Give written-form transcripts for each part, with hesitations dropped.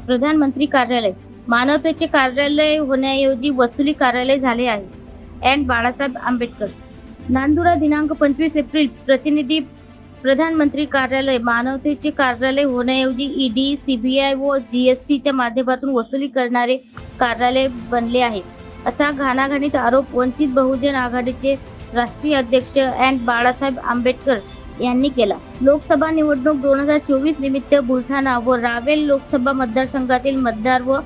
प्रधानमंत्री कार्यालय मानवतेचे कार्यालय होण्याऐवजी वसुली कार्यालय झाले आहे. अँड बाळासाहेब आंबेडकर. नांदुरा दिनांक 25 एप्रिल. प्रतिनिधी प्रधानमंत्री कार्यालय मानवतेचे कार्यालय होण्याऐवजी ईडी, सीबीआय व जीएसटीच्या माध्यमातून वसुली करणारे कार्यालय बनले आहे, असा घाणाघाणीत आरोप वंचित बहुजन आघाडीचे राष्ट्रीय अध्यक्ष अँड बाळासाहेब आंबेडकर यांनी केला. लोकसभा निवडणूक 2024 निमित्त बुलढाणा व रावेर लोकसभा मतदारसंघातील मतदार व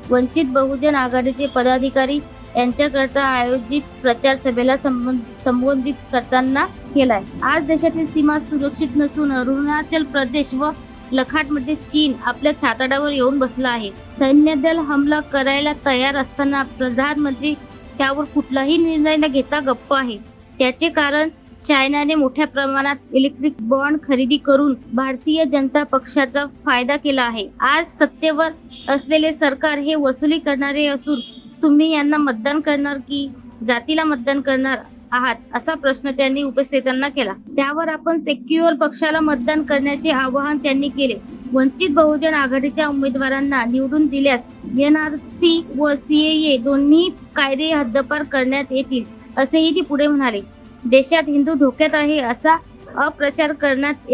वंचित बहुजन आघाडीचे पदाधिकारी यांच्याकरता आयोजित प्रचार सभेला संबोधित करताना केलाय. आज देशातील सीमा सुरक्षित नसून अरुणाचल प्रदेश व लडाखमध्ये चीन आपल्या छाताडावर येऊन बसला आहे. सैन्य दल हमला करायला तयार असताना प्रधानमंत्री त्यावर कुठलाही निर्णय न घेता गप्प आहे. त्याचे कारण चायनाने मोठ्या प्रमाणात इलेक्ट्रिक बॉन्ड खरेदी करून भारतीय जनता पक्षाचा फायदा केला आहे. आज सत्तेवर असलेले सरकार हे वसुली करणारे असून तुम्ही यांना मतदान करणार की जातीला मतदान करणार आहात, असा प्रश्न त्यांनी उपस्थितांना केला. त्यावर आपण सेक्युलर पक्षाला मतदान करण्याचे आवाहन त्यांनी केले. वंचित बहुजन आघाडीच्या उमेदवारांना निवडून दिल्यास एनआरसी व सीएए दोन्ही कायदे हद्दपार करण्यात येतील, असेही ते पुढे म्हणाले. देशात हिंदू धोक्यात आहे असा अप्रचार करण्यात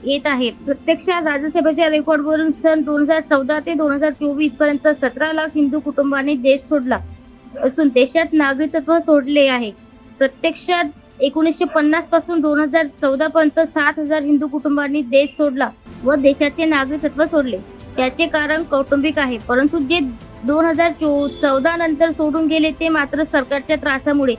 येत आहे. प्रत्यक्षात राज्यसभेच्या रेकॉर्डवरून सन 2014 ते 2024 पर्यंत 17 लाख हिंदू कुटुंबांनी देश सोडला असून देशात नागरिकत्व सोडले आहे. प्रत्यक्षात 1950 पासून 2014 पर्यंत 7,000 हिंदू कुटुंबांनी देश सोडला व देशाचे नागरिकत्व सोडले. त्याचे कारण कौटुंबिक आहे, परंतु जे 2014 नंतर सोडून गेले ते मात्र सरकारच्या त्रासामुळे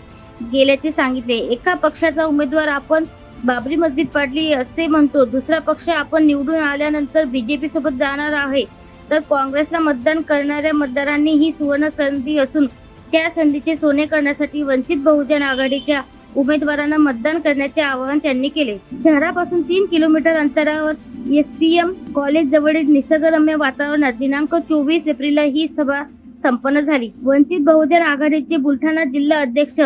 गेल्याचे सांगितले. एका पक्षाचा उमेदवार आपण बाबरी मस्जिद पाडली असे म्हणतो, दुसरा पक्ष आपण निवडून आल्यानंतर बीजेपी सोबत जाणार आहे, तर काँग्रेसला मतदान करणाऱ्या मतदारांनी ही सुवर्ण संधी असून त्या संधीचे सोने करण्यासाठी वंचित बहुजन आघाडीच्या उमेदवारांना मतदान करण्याचे आवाहन त्यांनी केले. शहरापासून 3 किलोमीटर अंतरावर एसपीएम कॉलेज जवळील निसर्गरम्य वातावरणात दिनांक 24 एप्रिलला ही सभा संपन्न झाली. वंचित बहुजन आघाडीचे बुलढाणा जिल्हा अध्यक्ष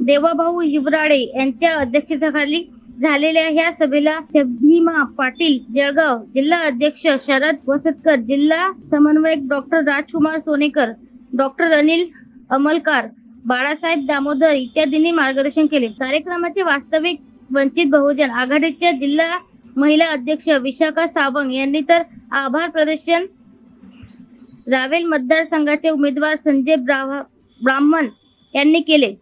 देवाभाऊ हिवराडे यांच्या अध्यक्षतेखाली झालेल्या ह्या सभेला भीमा पाटील जळगाव, जिल्हा अध्यक्ष शरद वसतकर, जिल्हा समन्वयक डॉक्टर राजकुमार सोनेकर, डॉक्टर अनिल अमलकार, बाळासाहेब दामोदर इत्यादींनी मार्गदर्शन केले. कार्यक्रमाचे वास्तविक वंचित बहुजन आघाडीच्या जिल्हा महिला अध्यक्ष विशाखा सावंत यांनी तर आभार प्रदर्शन रावेर मतदारसंघाचे उमेदवार संजय ब्राह्मण यांनी केले.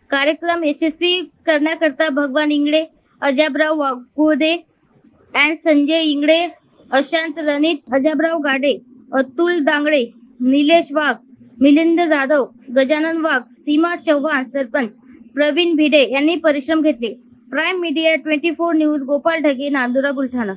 कार्यक्रम यशस्वी करण्याकरता भगवान इंगळे, अजाबराव वाघोदे अँड संजय इंगळे, अशांत रणित, अजाबराव गाडे, अतुल दांगडे, निलेश वाघ, मिलिंद जाधव, गजानन वाघ, सीमा चव्हाण, सरपंच प्रवीण भिडे यांनी परिश्रम घेतले. Prime media 24 news Gopal Dhage, Nandura, Buldhana.